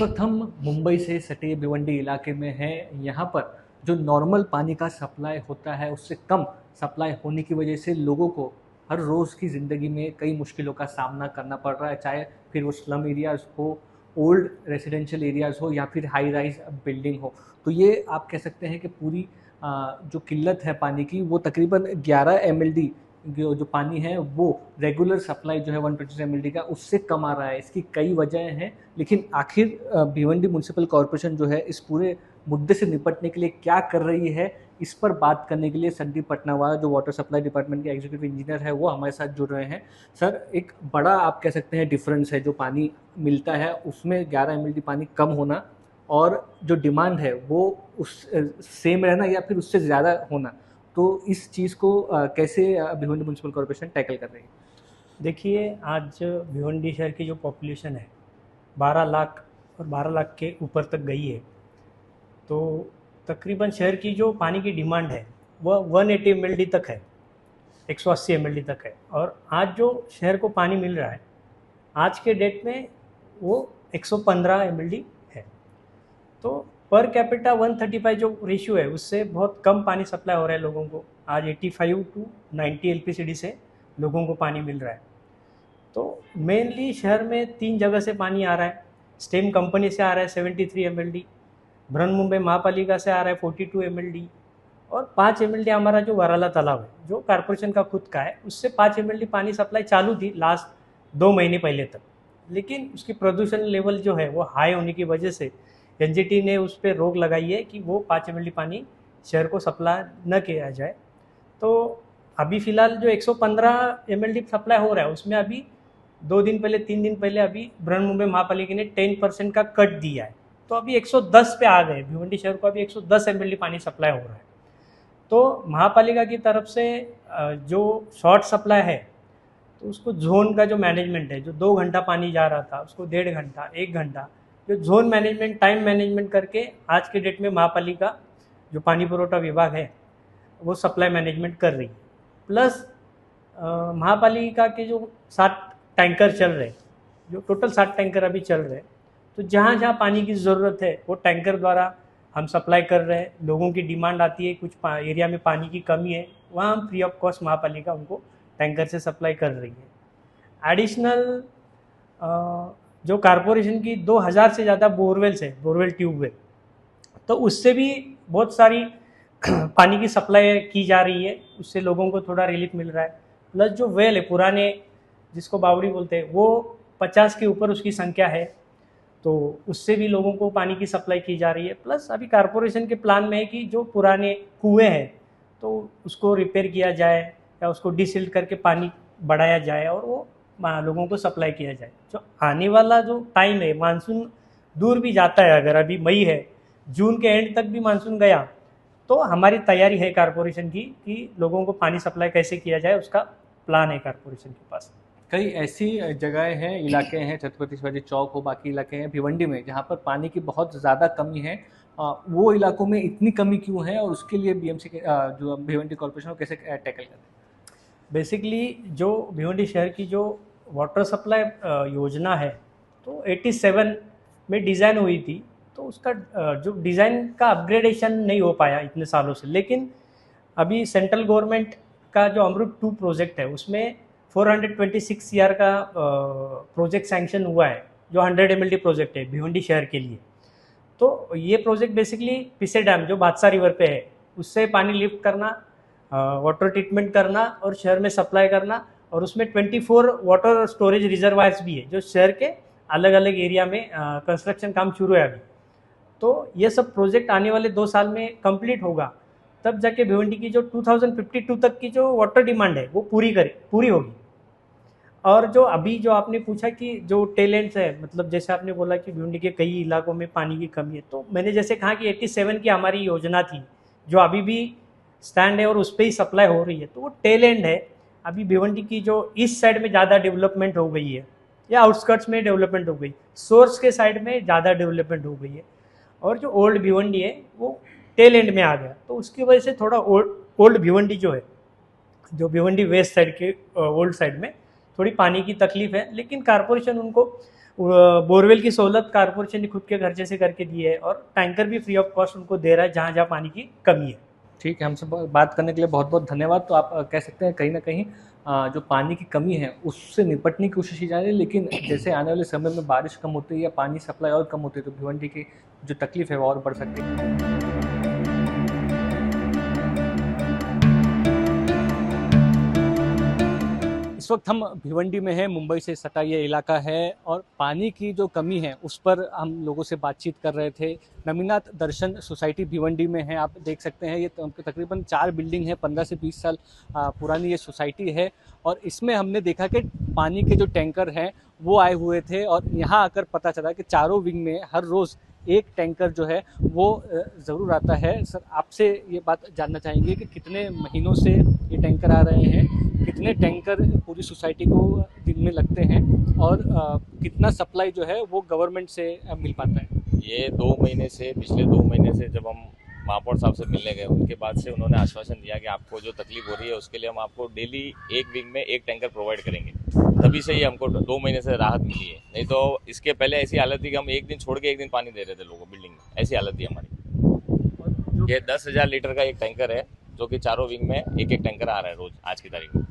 वक्त हम मुंबई से सटे भिवंडी इलाके में हैं। यहाँ पर जो नॉर्मल पानी का सप्लाई होता है उससे कम सप्लाई होने की वजह से लोगों को हर रोज़ की ज़िंदगी में कई मुश्किलों का सामना करना पड़ रहा है, चाहे फिर वो स्लम एरियाज़ हो, ओल्ड रेजिडेंशियल एरियाज़ हो या फिर हाई राइज बिल्डिंग हो। तो ये आप कह सकते हैं कि पूरी जो किल्लत है पानी की वो तकरीबन 11 MLD जो पानी है वो रेगुलर सप्लाई जो है 125 MLD का उससे कम आ रहा है। इसकी कई वजहें हैं, लेकिन आखिर भिवंडी म्यूनसिपल कॉरपोरेशन जो है इस पूरे मुद्दे से निपटने के लिए क्या कर रही है, इस पर बात करने के लिए संदीप पटनावाला जो वाटर सप्लाई डिपार्टमेंट के एग्जीक्यूटिव इंजीनियर है वो हमारे साथ जुड़ रहे हैं। सर, एक बड़ा आप कह सकते हैं डिफरेंस है जो पानी मिलता है उसमें 11 MLD पानी कम होना और जो डिमांड है वो उस सेम रहना या फिर उससे ज़्यादा होना। तो इस चीज़ को कैसे भिवंडी म्यूनसिपल कॉर्पोरेशन टैकल कर रही है? देखिए, आज भिवंडी शहर की जो पॉपुलेशन है 12 लाख और 12 लाख के ऊपर तक गई है। तो तकरीबन शहर की जो पानी की डिमांड है वह 180 MLD तक है, 180 MLD तक है। और आज जो शहर को पानी मिल रहा है आज के डेट में वो 115 MLD है। तो पर कैपिटा 135 जो रेशियो है उससे बहुत कम पानी सप्लाई हो रहा है लोगों को। आज 85 टू 90 LPCD से लोगों को पानी मिल रहा है। तो मेनली शहर में 3 जगह से पानी आ रहा है। स्टेम कंपनी से आ रहा है 73 MLD, बृहन्मुंबई महापालिका से आ रहा है 42 MLD और 5 MLD हमारा जो वराला तालाब है जो कारपोरेशन का खुद का है उससे 5 MLD पानी सप्लाई चालू थी लास्ट 2 महीने पहले तक। लेकिन उसकी प्रदूषण लेवल जो है वो हाई होने की वजह से NGT ने उस पर रोक लगाई है कि वो 5 MLD पानी शहर को सप्लाई न किया जाए। तो अभी फ़िलहाल जो 115 MLD सप्लाई हो रहा है उसमें अभी 2 दिन पहले 3 दिन पहले अभी बृहन्मुंबई महापालिका ने 10% का कट दिया है। तो अभी 110 पे आ गए। भिवंडी शहर को अभी 110 MLD पानी सप्लाई हो रहा है। तो महापालिका की तरफ से जो शॉर्ट सप्लाई है तो उसको जोन का जो मैनेजमेंट है, जो 2 घंटा पानी जा रहा था उसको 1.5 घंटा 1 घंटा जो जोन मैनेजमेंट टाइम मैनेजमेंट करके आज के डेट में महापालिका जो पानी पुरवठा विभाग है वो सप्लाई मैनेजमेंट कर रही है। प्लस महापालिका के जो 7 टैंकर चल रहे, जो टोटल 7 टैंकर अभी चल रहे, तो जहाँ जहाँ पानी की ज़रूरत है वो टैंकर द्वारा हम सप्लाई कर रहे हैं। लोगों की डिमांड आती है कुछ एरिया में पानी की कमी है, वहाँ हम फ्री ऑफ कॉस्ट महापालिका उनको टैंकर से सप्लाई कर रही है। एडिशनल जो कारपोरेशन की 2000 से ज़्यादा बोरवेल्स है, बोरवेल ट्यूबवेल, तो उससे भी बहुत सारी पानी की सप्लाई की जा रही है, उससे लोगों को थोड़ा रिलीफ मिल रहा है। प्लस जो वेल है पुराने जिसको बावड़ी बोलते हैं वो 50 के ऊपर उसकी संख्या है, तो उससे भी लोगों को पानी की सप्लाई की जा रही है। प्लस अभी कारपोरेशन के प्लान में है कि जो पुराने कुएँ हैं तो उसको रिपेयर किया जाए या उसको डिसिल्ट करके पानी बढ़ाया जाए और वो लोगों को सप्लाई किया जाए। जो आने वाला जो टाइम है, मानसून दूर भी जाता है, अगर अभी मई है, जून के एंड तक भी मानसून गया तो हमारी तैयारी है कारपोरेशन की कि लोगों को पानी सप्लाई कैसे किया जाए, उसका प्लान है कारपोरेशन के पास। कई ऐसी जगहें हैं, इलाके हैं, छत्रपति शिवाजी चौक हो, बाकी इलाके हैं भिवंडी में जहाँ पर पानी की बहुत ज़्यादा कमी है। वो इलाकों में इतनी कमी क्यों है और उसके लिए BMC के जो भिवंडी कॉर्पोरेशन वो कैसे टैकल कर रहे हैं? बेसिकली जो भिवंडी शहर की जो वाटर सप्लाई योजना है तो 87 में डिज़ाइन हुई थी। तो उसका जो डिज़ाइन का अपग्रेडेशन नहीं हो पाया इतने सालों से। लेकिन अभी सेंट्रल गवर्नमेंट का जो अमृत 2 प्रोजेक्ट है उसमें 426 CR का प्रोजेक्ट सैंक्शन हुआ है, जो 100 MLD प्रोजेक्ट है भिवंडी शहर के लिए। तो ये प्रोजेक्ट बेसिकली पिसे डैम जो बादशाह रिवर पे है उससे पानी लिफ्ट करना, वाटर ट्रीटमेंट करना और शहर में सप्लाई करना। और उसमें 24 वाटर स्टोरेज रिजर्वायर्स भी है जो शहर के अलग अलग एरिया में कंस्ट्रक्शन काम शुरू है अभी। तो ये सब प्रोजेक्ट आने वाले 2 साल में कंप्लीट होगा, तब जाके भिवंडी की जो 2052 तक की जो वाटर डिमांड है वो पूरी होगी। और जो अभी जो आपने पूछा कि जो टैलेंट्स है, मतलब जैसे आपने बोला कि भिवंडी के कई इलाकों में पानी की कमी है, तो मैंने जैसे कहा कि 87 की हमारी योजना थी जो अभी भी स्टैंड है और उस पर ही सप्लाई हो रही है। तो वो टैलेंट है। अभी भिवंडी की जो ईस्ट साइड में ज़्यादा डेवलपमेंट हो गई है या आउटस्कर्ट्स में डेवलपमेंट हो गई, सोर्स के साइड में ज़्यादा डेवलपमेंट हो गई है, और जो ओल्ड भिवंडी है वो टेल एंड में आ गया। तो उसकी वजह से थोड़ा ओल्ड भिवंडी जो है, जो भिवंडी वेस्ट साइड के ओल्ड साइड में थोड़ी पानी की तकलीफ है। लेकिन कारपोरेशन उनको बोरवेल की सहूलत कारपोरेशन ने खुद के खर्चे से करके दी है और टैंकर भी फ्री ऑफ कॉस्ट उनको दे रहा है जहाँ जहाँ पानी की कमी है। ठीक है, हमसे बात करने के लिए बहुत बहुत धन्यवाद। तो आप कह सकते हैं कहीं ना कहीं जो पानी की कमी है उससे निपटने की कोशिश की जा रही है, लेकिन जैसे आने वाले समय में बारिश कम होती है या पानी सप्लाई और कम होती है तो भिवंडी की जो तकलीफ है वो और बढ़ सकती है। इस वक्त हम भिवंडी में हैं, मुंबई से सटा ये इलाका है और पानी की जो कमी है उस पर हम लोगों से बातचीत कर रहे थे। नमीनाथ दर्शन सोसाइटी भिवंडी में है, आप देख सकते हैं ये तकरीबन 4 बिल्डिंग है, 15 से 20 साल पुरानी ये सोसाइटी है और इसमें हमने देखा कि पानी के जो टैंकर हैं वो आए हुए थे और यहाँ आकर पता चला कि चारों विंग में हर रोज़ एक टैंकर जो है वो ज़रूर आता है। सर, आपसे ये बात जानना चाहेंगे कि कितने महीनों से ये टैंकर आ रहे हैं, कितने टैंकर पूरी सोसाइटी को दिन में लगते हैं और कितना सप्लाई जो है वो गवर्नमेंट से मिल पाता है? ये 2 महीने से, पिछले 2 महीने से जब हम महापौर साहब से मिलने गए उनके बाद से उन्होंने आश्वासन दिया कि आपको जो तकलीफ हो रही है उसके लिए हम आपको डेली एक वीक में एक टैंकर प्रोवाइड करेंगे। तभी से ही हमको 2 महीने से राहत मिली है, नहीं तो इसके पहले ऐसी हालत थी कि हम एक दिन छोड़ के एक दिन पानी दे रहे थे लोगों को बिल्डिंग में, ऐसी हालत थी हमारी। ये 10,000 लीटर का एक टैंकर है जो कि चारों विंग में एक एक टैंकर आ रहा है रोज आज की तारीख में।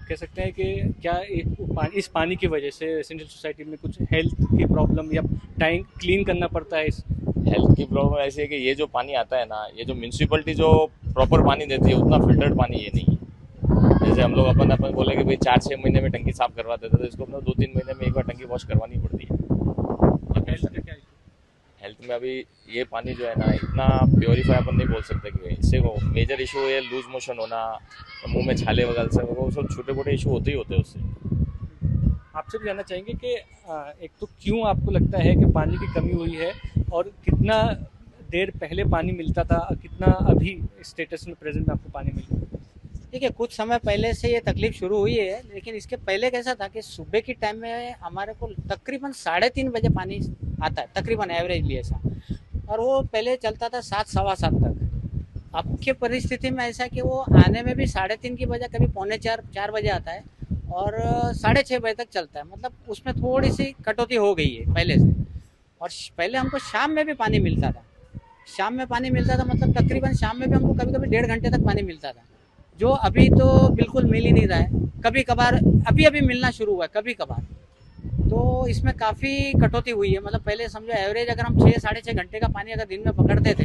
कह सकते हैं कि क्या इस पानी की वजह से रेसिडेंशियल सोसाइटी में कुछ हेल्थ की प्रॉब्लम या टैंक क्लीन करना पड़ता है? इस हेल्थ की प्रॉब्लम ऐसी है कि ये जो पानी आता है ना, ये जो म्यूनसिपलिटी जो प्रॉपर पानी देती है उतना फिल्टर्ड पानी ये नहीं है। जैसे हम लोग अपन बोले कि भाई 4-6 महीने में टंकी साफ करवा देते, तो इसको अपना 2-3 महीने में एक बार टंकी वॉश करवानी पड़ती है। हेल्थ में अभी ये पानी जो है ना इतना प्योरीफाई अपन नहीं बोल सकते कि इससे वो मेजर इशू है लूज मोशन होना, मुंह में छाले वगैरह से वो सब छोटे मोटे इशू होते ही होते हैं उससे। आपसे भी जानना चाहेंगे कि एक तो क्यों आपको लगता है कि पानी की कमी हुई है और कितना देर पहले पानी मिलता था, कितना अभी स्टेटस में प्रेजेंट में आपको पानी मिल रहा है? देखिए, कुछ समय पहले से ये तकलीफ शुरू हुई है, लेकिन इसके पहले कैसा था कि सुबह के टाइम में हमारे को तकरीबन 3:30 बजे पानी आता है, तकरीबन एवरेजली ऐसा, और वो पहले चलता था 7, सवा 7 तक। अब की परिस्थिति में ऐसा कि वो आने में भी 3:30 की बजाय कभी 3:45-4 बजे आता है और 6:30 बजे तक चलता है। मतलब उसमें थोड़ी सी कटौती हो गई है पहले से। और पहले हमको शाम में भी पानी मिलता था, शाम में पानी मिलता था, मतलब तकरीबन शाम में भी हमको कभी कभी 1.5 घंटे तक पानी मिलता था, जो अभी तो बिल्कुल मिल ही नहीं रहा है। कभी कभार अभी अभी मिलना शुरू हुआ है कभी कभार, तो इसमें काफ़ी कटौती हुई है। मतलब पहले समझो एवरेज अगर हम 6-6.5 घंटे का पानी अगर दिन में पकड़ते थे,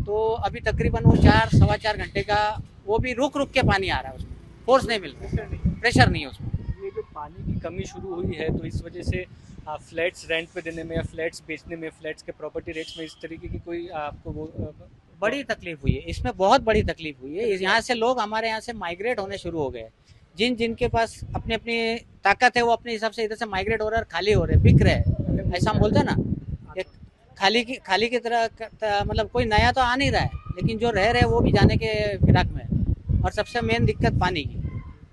तो अभी तकरीबन वो 4, सवा 4 घंटे का, वो भी रुक रुक के पानी आ रहा है, उसमें फोर्स नहीं मिल रहा, प्रेशर नहीं है उसमें। ये जो पानी की कमी शुरू हुई है तो इस वजह से फ्लैट्स रेंट पे देने में या फ्लैट्स बेचने में, फ्लैट्स के प्रॉपर्टी रेट्स में इस तरीके की कोई आपको वो बड़ी तकलीफ हुई है, इसमें बहुत बड़ी तकलीफ हुई है। यहाँ से लोग हमारे यहाँ से माइग्रेट होने शुरू हो गए। जिनके पास अपनी अपनी ताकत है वो अपने हिसाब से इधर से माइग्रेट हो रहे हैं, खाली हो रहे, बिक रहे हैं, ऐसा हम बोलते हैं ना। एक खाली की तरह मतलब कोई नया तो आ नहीं रहा है, लेकिन जो रह रहे हैं वो भी जाने के फिराक में है। और सबसे मेन दिक्कत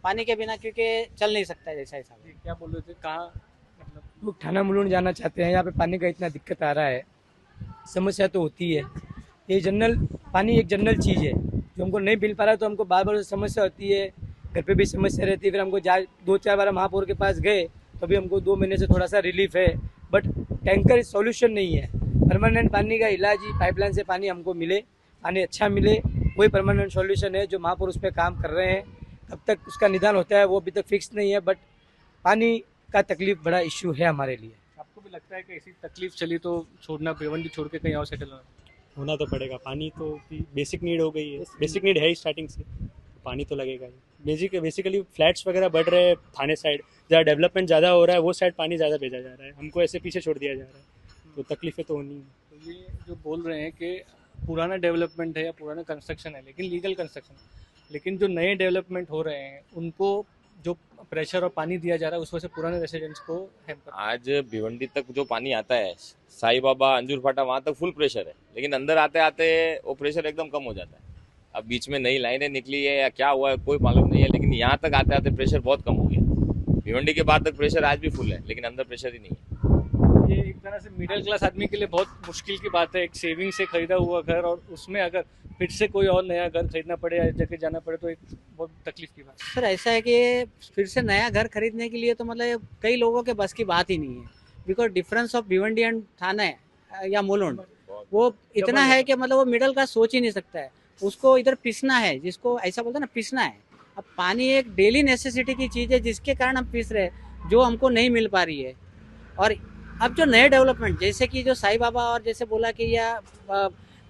पानी के बिना क्योंकि चल नहीं सकता है। जैसा हिसाब क्या बोल रहे थे, कहाँ मतलब लोग थाना मुलुंड जाना चाहते हैं, यहाँ पे पानी का इतना दिक्कत आ रहा है, समस्या तो होती है। ये जनरल पानी एक जनरल चीज़ है, जो हमको नहीं मिल पा रहा है तो हमको बार बार समस्या होती है, घर पे भी समस्या रहती है। फिर हमको 2-4 बार महापौर के पास गए तो भी हमको 2 महीने से थोड़ा सा रिलीफ है, बट टैंकर सॉल्यूशन नहीं है। परमानेंट पानी का इलाज ही पाइपलाइन से पानी हमको मिले, पानी अच्छा मिले, वही परमानेंट सॉल्यूशन है। जो महापौर उस पर काम कर रहे हैं, कब तक उसका निदान होता है वो अभी तक फिक्स नहीं है, बट पानी का तकलीफ बड़ा इश्यू है हमारे लिए। आपको भी लगता है कि ऐसी तकलीफ चली तो छोड़ना, भिवंडी छोड़ के कहीं और सेटल होना तो पड़ेगा। पानी तो बेसिक नीड हो गई है, बेसिक नीड है ही स्टार्टिंग से, पानी तो लगेगा ही। बेसिकली फ्लैट्स वगैरह बढ़ रहे हैं, थाने साइड जहाँ डेवलपमेंट ज़्यादा हो रहा है वो साइड पानी ज़्यादा भेजा जा रहा है, हमको ऐसे पीछे छोड़ दिया जा रहा है, तो तकलीफें तो होनी है। तो ये जो बोल रहे हैं कि पुराना डेवलपमेंट है या पुराना कंस्ट्रक्शन है, लेकिन लीगल कंस्ट्रक्शन, लेकिन जो नए डेवलपमेंट हो रहे हैं उनको जो प्रेशर और पानी दिया जा रहा है उस वजह से पुराने रेसिडेंट्स को हैम्पर। आज भिवंडी तक जो पानी आता है, साई बाबा, अंजूर फाटा, वहाँ तक फुल प्रेशर है, लेकिन अंदर आते आते वो प्रेशर एकदम कम हो जाता है। अब बीच में नई लाइनें निकली है या क्या हुआ है कोई मालूम नहीं है, लेकिन यहाँ तक आते आते प्रेशर बहुत कम हो गया। भिवंडी के बाद तक प्रेशर आज भी फुल है, लेकिन अंदर प्रेशर ही नहीं है। ये एक तरह से मिडिल क्लास आदमी के लिए बहुत मुश्किल की बात है। एक सेविंग से खरीदा हुआ घर और उसमें अगर फिर से कोई और नया घर खरीदना पड़े या जगह जाना पड़े तो एक बहुत तकलीफ की बात है। सर ऐसा है कि फिर से नया घर खरीदने के लिए तो मतलब कई लोगों के बस की बात ही नहीं है, because difference of Bhiwandi and Thane या मुलुंड वो इतना है कि मतलब वो मिडिल क्लास सोच ही नहीं सकता है। उसको इधर पीसना है, जिसको ऐसा बोलते हैं ना पीसना है। अब पानी एक डेली नेसेसिटी की चीज़ है जिसके कारण हम पीस रहे हैं, जो हमको नहीं मिल पा रही है। और अब जो नए डेवलपमेंट जैसे कि जो साई बाबा और जैसे बोला कि या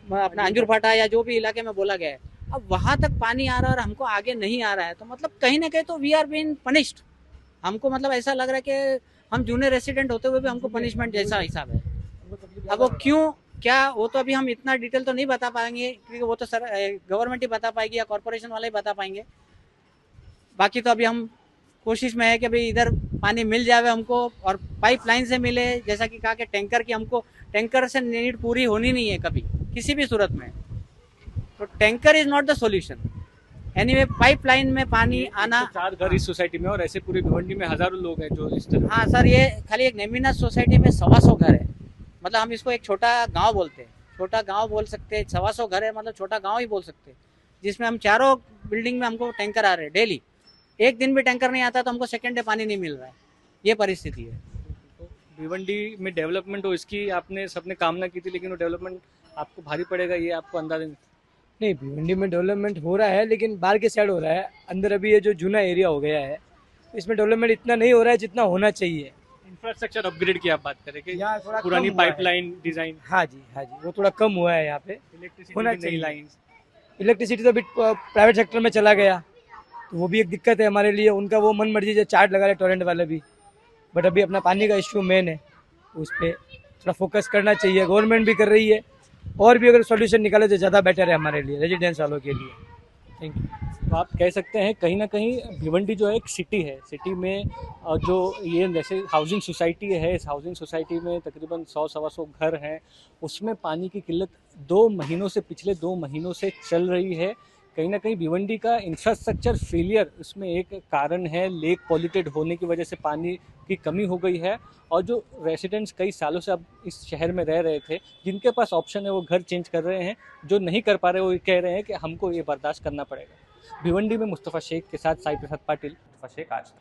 अपना अंजुर फाटा या जो भी इलाके में बोला गया है, अब वहाँ तक पानी आ रहा है और हमको आगे नहीं आ रहा है, तो मतलब कहीं ना कहीं तो वी आर बीइंग पनिश्ड। हमको मतलब ऐसा लग रहा है कि हम जूनियर रेसिडेंट होते हुए भी हमको पनिशमेंट जैसा हिसाब है। अब वो क्यों क्या वो तो अभी हम इतना डिटेल तो नहीं बता पाएंगे, क्योंकि वो तो सर गवर्नमेंट ही बता पाएगी या कॉर्पोरेशन वाले ही बता पाएंगे। बाकी तो अभी हम कोशिश में है कि भाई इधर पानी मिल जावे हमको और पाइपलाइन से मिले, जैसा कि कहा कि टैंकर की हमको टैंकर से नीड पूरी होनी नहीं है कभी किसी भी सूरत में। तो tanker is not the solution. Anyway pipeline में पानी आना। 4 घर इस सोसाइटी में और ऐसे पूरी भिवंडी में हजारों लोग हैं जो इस तरह। हाँ सर, ये खाली एक नेमिना सोसाइटी में 125 घर है। मतलब हम इसको एक छोटा गांव बोलते हैं, छोटा गांव बोल सकते हैं। 125 घर है मतलब छोटा गांव ही बोल सकते हैं, जिसमें हम चारों बिल्डिंग में हमको टैंकर आ रहे हैं डेली। एक दिन भी टैंकर नहीं आता तो हमको सेकेंड डे पानी नहीं मिल रहा है। ये परिस्थिति है। तो भिवंडी में डेवलपमेंट हो इसकी आपने सबने कामना की थी, लेकिन वो डेवलपमेंट आपको भारी पड़ेगा ये आपको अंदाजा नहीं, भिवंडी में डेवलपमेंट हो रहा है लेकिन बाहर के साइड हो रहा है। अंदर अभी ये जो जूना एरिया हो गया है इसमें डेवलपमेंट इतना नहीं हो रहा है जितना होना चाहिए। इंफ्रास्ट्रक्चर अपग्रेड की आप बात करें कि यहाँ थोड़ा पुरानी कम हुआ है। पाइपलाइन डिजाइन, हाँ जी, वो थोड़ा कम हुआ है यहाँ पे। इलेक्ट्रिसिटी होना की नई चाहिए। लाइंस। इलेक्ट्रिसिटी तो अभी प्राइवेट सेक्टर में चला गया, तो वो भी एक दिक्कत है हमारे लिए। उनका वो मन मर्जी से चार्ज लगा रहे टोरेंट वाले भी, बट अभी अपना पानी का इश्यू मेन है, उस पर थोड़ा फोकस करना चाहिए। गवर्नमेंट भी कर रही है, और भी अगर सॉल्यूशन निकाले तो ज़्यादा बेटर है हमारे लिए, रेजिडेंस वालों के लिए। Thank you. तो आप कह सकते हैं कहीं ना कहीं भिवंडी जो है एक सिटी है। सिटी में जो ये जैसे हाउसिंग सोसाइटी है, इस हाउसिंग सोसाइटी में तकरीबन 100-125 घर हैं। उसमें पानी की किल्लत 2 महीनों से पिछले 2 महीनों से चल रही है। कहीं ना कहीं भिवंडी का इंफ्रास्ट्रक्चर फेलियर इसमें एक कारण है। लेक पॉल्यूटेड होने की वजह से पानी की कमी हो गई है, और जो रेसिडेंट्स कई सालों से अब इस शहर में रह रहे थे, जिनके पास ऑप्शन है वो घर चेंज कर रहे हैं, जो नहीं कर पा रहे वो कह रहे हैं कि हमको ये बर्दाश्त करना पड़ेगा। भिवंडी में मुस्तफ़ा शेख के साथ साई प्रसाद पाटिल, मुस्तफ़ा शेख, आज तक।